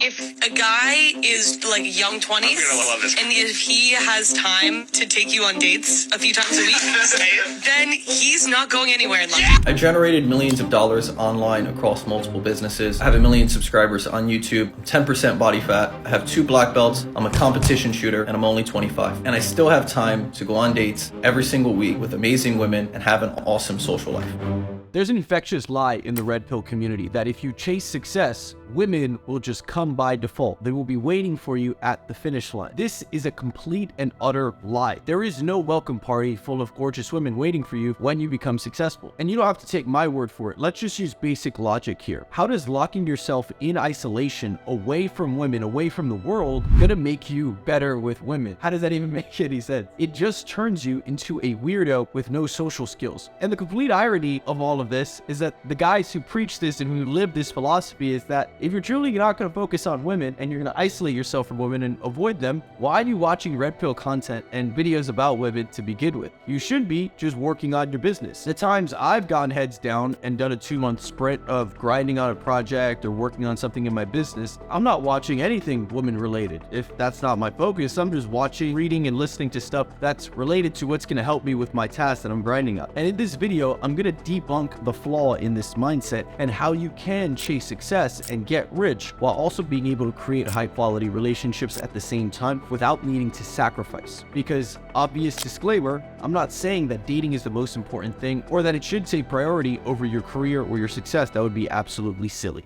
If a guy is like young 20s, I'm gonna love this. and if he has time to take you on dates a few times a week, then he's not going anywhere in life. I generated millions of dollars online across multiple businesses. I have 1 million subscribers on YouTube. I'm 10% body fat. I have 2 black belts. I'm a competition shooter and I'm only 25. And I still have time to go on dates every single week with amazing women and have an awesome social life. There's an infectious lie in the red pill community that if you chase success, women will just come by default. They will be waiting for you at the finish line. This is a complete and utter lie. There is no welcome party full of gorgeous women waiting for you when you become successful. And you don't have to take my word for it. Let's just use basic logic here. How does locking yourself in isolation, away from women, away from the world, gonna make you better with women? How does that even make any sense? It just turns you into a weirdo with no social skills. And the complete irony of all of this is that the guys who preach this and who live this philosophy is that if you're truly not going to focus on women and you're going to isolate yourself from women and avoid them, why are you watching red pill content and videos about women to begin with? You should be just working on your business. The times I've gone heads down and done a 2-month sprint of grinding on a project or working on something in my business, I'm not watching anything women related. If that's not my focus, I'm just watching, reading, and listening to stuff that's related to what's going to help me with my task that I'm grinding on. And in this video, I'm going to debunk the flaw in this mindset and how you can chase success and get rich while also being able to create high quality relationships at the same time without needing to sacrifice. Because obvious disclaimer, I'm not saying that dating is the most important thing or that it should take priority over your career or your success. That would be absolutely silly.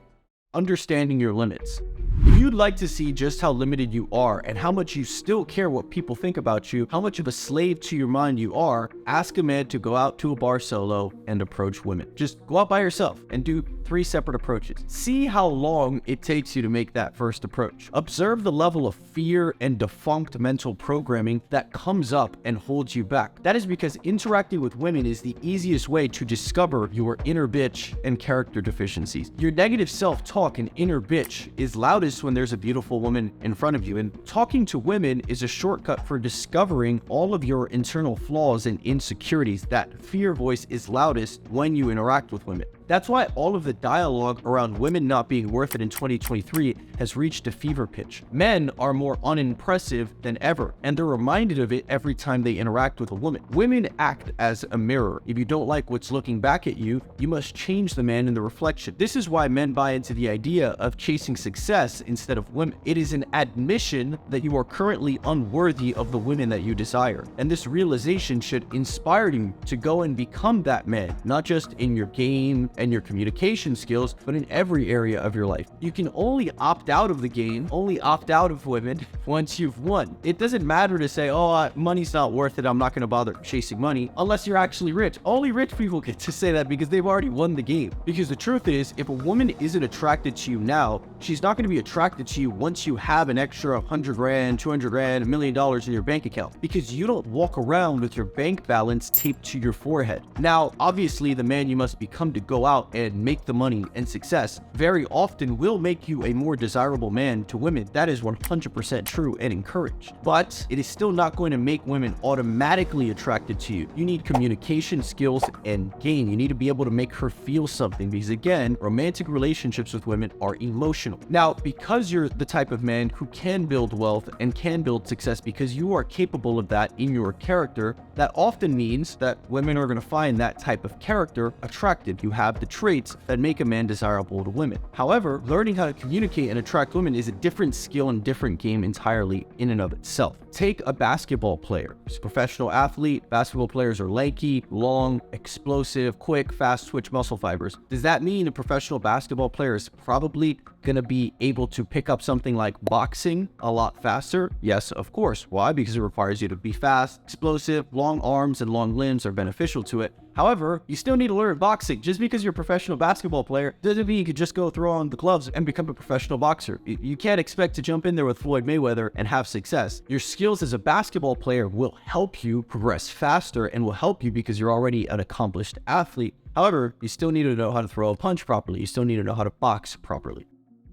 Understanding your limits. If you'd like to see just how limited you are and how much you still care what people think about you, how much of a slave to your mind you are, ask a man to go out to a bar solo and approach women. Just go out by yourself and do 3 separate approaches. See how long it takes you to make that first approach. Observe the level of fear and defunct mental programming that comes up and holds you back. That is because interacting with women is the easiest way to discover your inner bitch and character deficiencies. Your negative self-talk and inner bitch is loudest when there's a beautiful woman in front of you, and talking to women is a shortcut for discovering all of your internal flaws and insecurities. That fear voice is loudest when you interact with women. That's why all of the dialogue around women not being worth it in 2023 has reached a fever pitch. Men are more unimpressive than ever, and they're reminded of it every time they interact with a woman. Women act as a mirror. If you don't like what's looking back at you, you must change the man in the reflection. This is why men buy into the idea of chasing success instead of women. It is an admission that you are currently unworthy of the women that you desire. And this realization should inspire you to go and become that man, not just in your game and your communication skills, but in every area of your life. You can only opt out of the game, only opt out of women once you've won. It doesn't matter to say, oh, money's not worth it, I'm not going to bother chasing money, unless you're actually rich. Only rich people get to say that because they've already won the game. Because the truth is, if a woman isn't attracted to you now, she's not going to be attracted to you once you have an extra 100 grand, 200 grand, $1 million in your bank account, because you don't walk around with your bank balance taped to your forehead. Now, obviously, the man you must become to go out and make the money and success very often will make you a more desirable man to women. That is 100% true and encouraged. But it is still not going to make women automatically attracted to you. You need communication skills and game. You need to be able to make her feel something, because again, romantic relationships with women are emotional. Now, because you're the type of man who can build wealth and can build success because you are capable of that in your character, that often means that women are going to find that type of character attractive. You have the traits that make a man desirable to women. However, learning how to communicate and attract women is a different skill and different game entirely in and of itself. Take a basketball player. He's a professional athlete. Basketball players are lanky, long, explosive, quick, fast twitch muscle fibers. Does that mean a professional basketball player is probably going to be able to pick up something like boxing a lot faster? Yes, of course. Why? Because it requires you to be fast, explosive, long arms and long limbs are beneficial to it. However, you still need to learn boxing. Just because you're a professional basketball player doesn't mean you could just go throw on the gloves and become a professional boxer. You can't expect to jump in there with Floyd Mayweather and have success. Your skills as a basketball player will help you progress faster and will help you because you're already an accomplished athlete. However, you still need to know how to throw a punch properly. You still need to know how to box properly.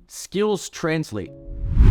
Skills translate.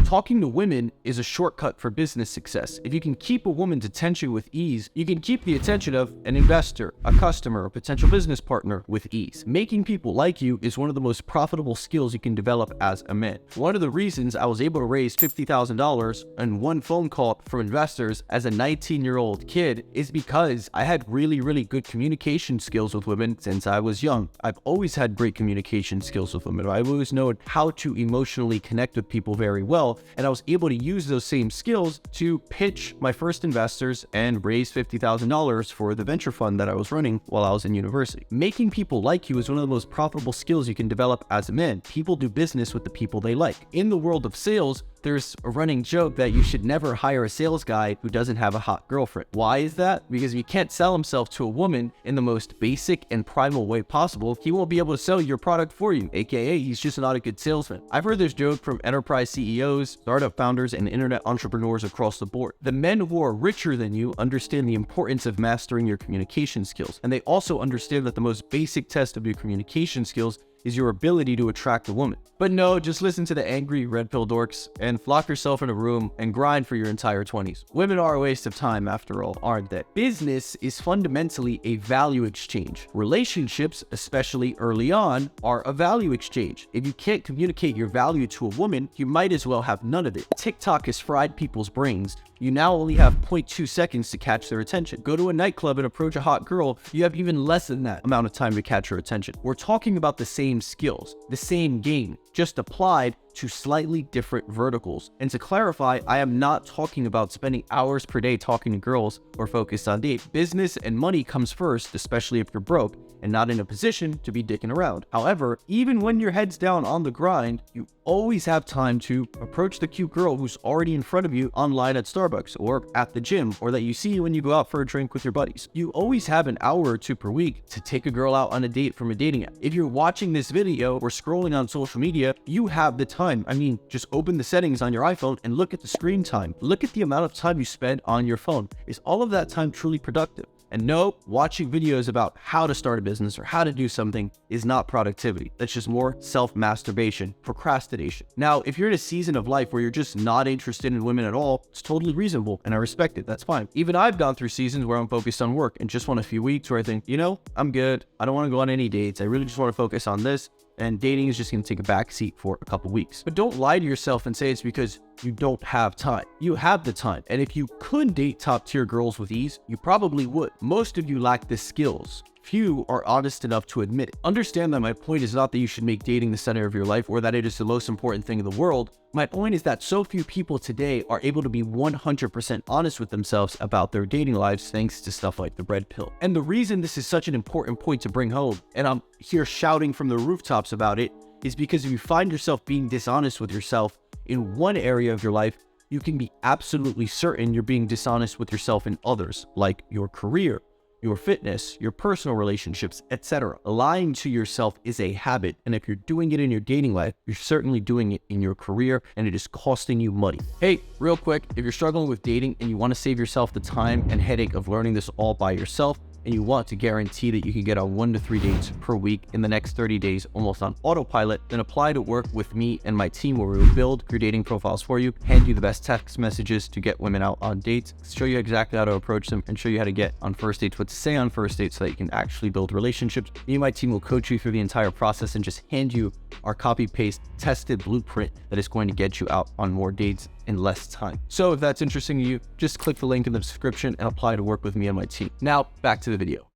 Talking to women is a shortcut for business success. If you can keep a woman's attention with ease, you can keep the attention of an investor, a customer, a potential business partner with ease. Making people like you is one of the most profitable skills you can develop as a man. One of the reasons I was able to raise $50,000 in one phone call from investors as a 19-year-old kid is because I had really good communication skills with women since I was young. I've always had great communication skills with women. I've always known how to emotionally connect with people very well, and I was able to use those same skills to pitch my first investors and raise $50,000 for the venture fund that I was running while I was in university. Making people like you is one of the most profitable skills you can develop as a man. People do business with the people they like. In the world of sales, there's a running joke that you should never hire a sales guy who doesn't have a hot girlfriend. Why is that? Because if he can't sell himself to a woman in the most basic and primal way possible, he won't be able to sell your product for you, aka he's just not a good salesman. I've heard this joke from enterprise CEOs, startup founders, and internet entrepreneurs across the board. The men who are richer than you understand the importance of mastering your communication skills, and they also understand that the most basic test of your communication skills is your ability to attract a woman. But no, just listen to the angry red pill dorks and lock yourself in a room and grind for your entire 20s. Women are a waste of time after all, aren't they? Business is fundamentally a value exchange. Relationships, especially early on, are a value exchange. If you can't communicate your value to a woman, you might as well have none of it. TikTok has fried people's brains. You now only have 0.2 seconds to catch their attention. Go to a nightclub and approach a hot girl, you have even less than that amount of time to catch her attention. We're talking about the same skills, the same game, just applied to slightly different verticals. And to clarify, I am not talking about spending hours per day talking to girls or focused on dates. Business and money comes first, especially if you're broke and not in a position to be dicking around. However, even when your head's down on the grind, you always have time to approach the cute girl who's already in front of you online at Starbucks or at the gym, or that you see when you go out for a drink with your buddies. You always have an hour or two per week to take a girl out on a date from a dating app. If you're watching this video or scrolling on social media, you have the time. I mean, just open the settings on your iPhone and look at the screen time. Look at the amount of time you spend on your phone. Is all of that time truly productive? And no, watching videos about how to start a business or how to do something is not productivity. That's just more self-masturbation, procrastination. Now, if you're in a season of life where you're just not interested in women at all, it's totally reasonable and I respect it. That's fine. Even I've gone through seasons where I'm focused on work and just want a few weeks where I think, you know, I'm good. I don't want to go on any dates. I really just want to focus on this. And dating is just going to take a back seat for a couple weeks. But don't lie to yourself and say it's because you don't have time. You have the time. And if you could date top tier girls with ease, you probably would. Most of you lack the skills. Few are honest enough to admit it. Understand that my point is not that you should make dating the center of your life or that it is the most important thing in the world. My point is that so few people today are able to be 100% honest with themselves about their dating lives thanks to stuff like the red pill. And the reason this is such an important point to bring home, and I'm here shouting from the rooftops about it, is because if you find yourself being dishonest with yourself in one area of your life, you can be absolutely certain you're being dishonest with yourself in others, like your career, your fitness, your personal relationships, etc. Lying to yourself is a habit, and if you're doing it in your dating life, you're certainly doing it in your career, and it is costing you money. Hey, real quick, if you're struggling with dating and you want to save yourself the time and headache of learning this all by yourself, and you want to guarantee that you can get on 1 to 3 dates per week in the next 30 days almost on autopilot, then apply to work with me and my team where we will build your dating profiles for you, hand you the best text messages to get women out on dates, show you exactly how to approach them, and show you how to get on first dates, what to say on first dates so that you can actually build relationships. Me and my team will coach you through the entire process and just hand you our copy-paste tested blueprint that is going to get you out on more dates in less time. So if that's interesting to you, just click the link in the description and apply to work with me and my team. Now, back to the video.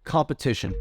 Competition.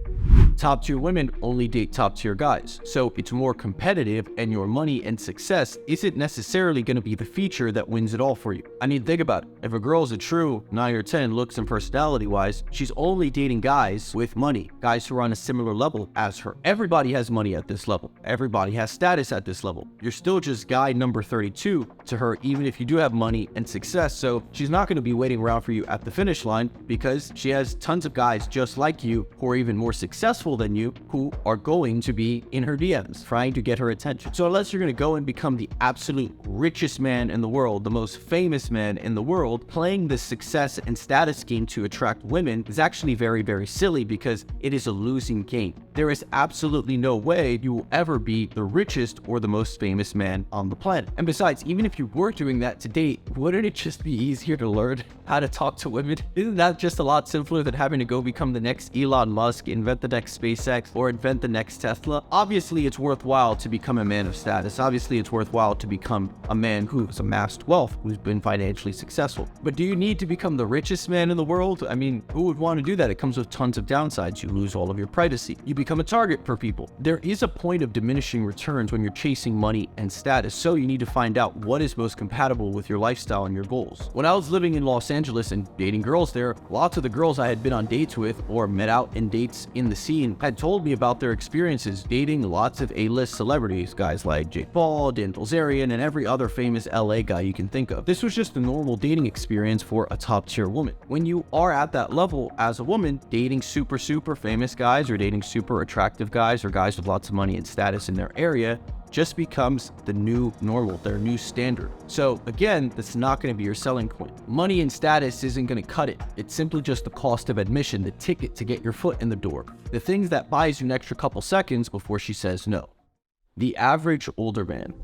Top tier women only date top tier guys, so it's more competitive, and your money and success isn't necessarily going to be the feature that wins it all for you. I mean, think about it. If a girl's a true 9 or 10 looks and personality wise, she's only dating guys with money, guys who are on a similar level as her. Everybody has money at this level. Everybody has status at this level. You're still just guy number 32 to her, even if you do have money and success, so she's not going to be waiting around for you at the finish line because she has tons of guys just like you who are even more successful than you who are going to be in her DMs trying to get her attention. So unless you're going to go and become the absolute richest man in the world, the most famous man in the world, playing the success and status game to attract women is actually very, very silly because it is a losing game. there is absolutely no way you will ever be the richest or the most famous man on the planet. And besides, even if you were doing that to date, wouldn't it just be easier to learn how to talk to women? Isn't that just a lot simpler than having to go become the next Elon Musk, invent the next SpaceX, or invent the next Tesla? Obviously, it's worthwhile to become a man of status. Obviously, it's worthwhile to become a man who's amassed wealth, who's been financially successful. But do you need to become the richest man in the world? I mean, who would want to do that? It comes with tons of downsides. You lose all of your privacy. You become a target for people. There is a point of diminishing returns when you're chasing money and status, so you need to find out what is most compatible with your lifestyle and your goals. When I was living in Los Angeles and dating girls there, lots of the girls I had been on dates with or met out in dates in the scene had told me about their experiences dating lots of A-list celebrities, guys like Jake Paul, Dan Bilzerian, and every other famous LA guy you can think of. This was just a normal dating experience for a top-tier woman. When you are at that level as a woman, dating super famous guys or dating super attractive guys or guys with lots of money and status in their area just becomes the new normal, their new standard. So again, that's not going to be your selling point. Money and status isn't going to cut it. It's simply just the cost of admission, the ticket to get your foot in the door, the things that buys you an extra couple seconds before she says no. The average older man.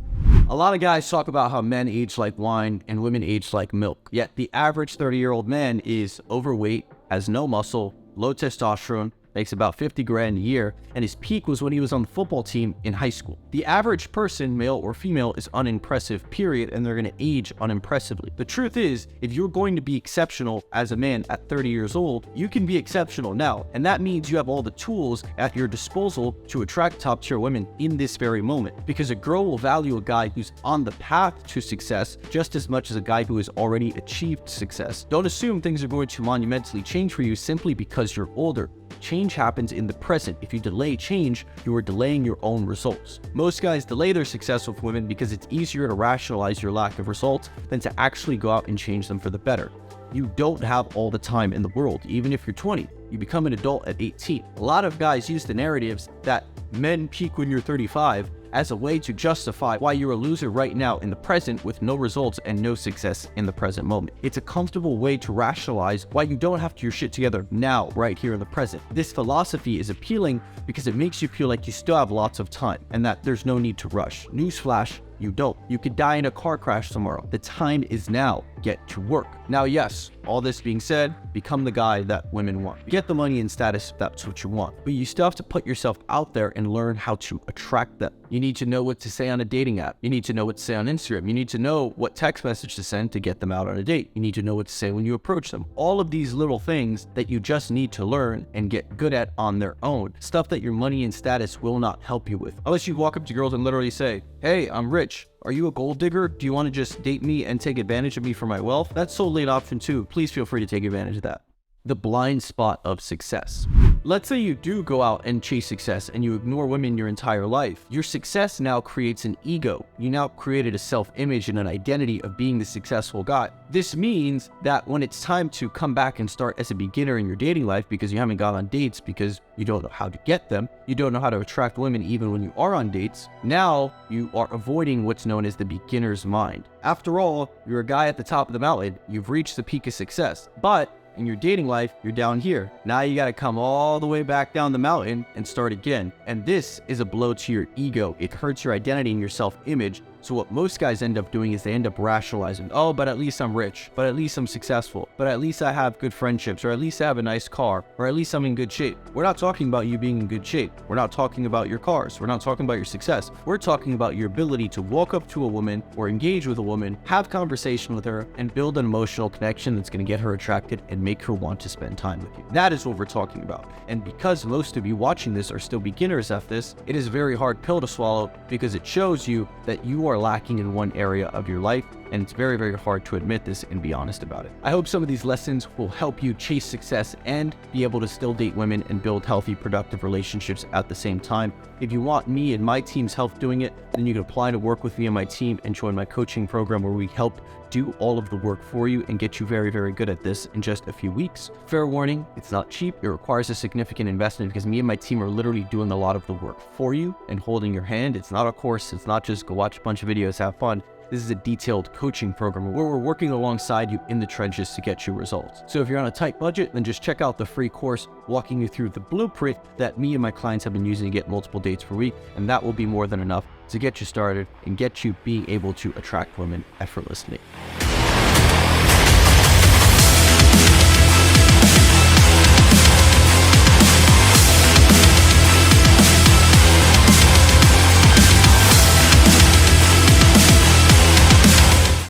A lot of guys talk about how men age like wine and women age like milk, yet the average 30-year-old man is overweight, has no muscle, low testosterone, makes about 50 grand a year, and his peak was when he was on the football team in high school. The average person, male or female, is unimpressive, period, and they're going to age unimpressively. The truth is, if you're going to be exceptional as a man at 30 years old, you can be exceptional now, and that means you have all the tools at your disposal to attract top-tier women in this very moment, because a girl will value a guy who's on the path to success just as much as a guy who has already achieved success. Don't assume things are going to monumentally change for you simply because you're older. Change happens in the present. If you delay change, you are delaying your own results. Most guys delay their success with women because it's easier to rationalize your lack of results than to actually go out and change them for the better. You don't have all the time in the world, even if you're 20. You become an adult at 18. A lot of guys use the narratives that men peak when you're 35 as a way to justify why you're a loser right now in the present with no results and no success in the present moment. It's a comfortable way to rationalize why you don't have your shit together now, right here in the present. This philosophy is appealing because it makes you feel like you still have lots of time and that there's no need to rush. Newsflash, you don't. You could die in a car crash tomorrow. The time is now. Get to work. Now, yes, all this being said, become the guy that women want. Get the money and status if that's what you want. But you still have to put yourself out there and learn how to attract them. You need to know what to say on a dating app. You need to know what to say on Instagram. You need to know what text message to send to get them out on a date. You need to know what to say when you approach them. All of these little things that you just need to learn and get good at on their own. Stuff that your money and status will not help you with. Unless you walk up to girls and literally say, "Hey, I'm rich. Are you a gold digger? Do you want to just date me and take advantage of me for my wealth?" That's totally an option too. Please feel free to take advantage of that. The blind spot of success. Let's say you do go out and chase success and you ignore women your entire life. Your success now creates an ego. You now created a self-image and an identity of being the successful guy. This means that when it's time to come back and start as a beginner in your dating life because you haven't gone on dates because you don't know how to get them, you don't know how to attract women even when you are on dates, now you are avoiding what's known as the beginner's mind. After all, you're a guy at the top of the mountain. You've reached the peak of success, but in your dating life, you're down here. Now you gotta come all the way back down the mountain and start again. And this is a blow to your ego. It hurts your identity and your self-image. So what most guys end up doing is they end up rationalizing, oh, but at least I'm rich, but at least I'm successful, but at least I have good friendships, or at least I have a nice car, or at least I'm in good shape. We're not talking about you being in good shape. We're not talking about your cars. We're not talking about your success. We're talking about your ability to walk up to a woman or engage with a woman, have conversation with her, and build an emotional connection that's gonna get her attracted and make her want to spend time with you. That is what we're talking about. And because most of you watching this are still beginners at this, it is a very hard pill to swallow because it shows you that you are lacking in one area of your life, and it's very, very hard to admit this and be honest about it. I hope some of these lessons will help you chase success and be able to still date women and build healthy, productive relationships at the same time. If you want me and my team's help doing it, then you can apply to work with me and my team and join my coaching program where we help do all of the work for you and get you very, very good at this in just a few weeks. Fair warning, it's not cheap. It requires a significant investment because me and my team are literally doing a lot of the work for you and holding your hand. It's not a course. It's not just go watch a bunch of videos, have fun. This is a detailed coaching program where we're working alongside you in the trenches to get you results. So if you're on a tight budget, then just check out the free course walking you through the blueprint that me and my clients have been using to get multiple dates per week, and that will be more than enough to get you started and get you being able to attract women effortlessly.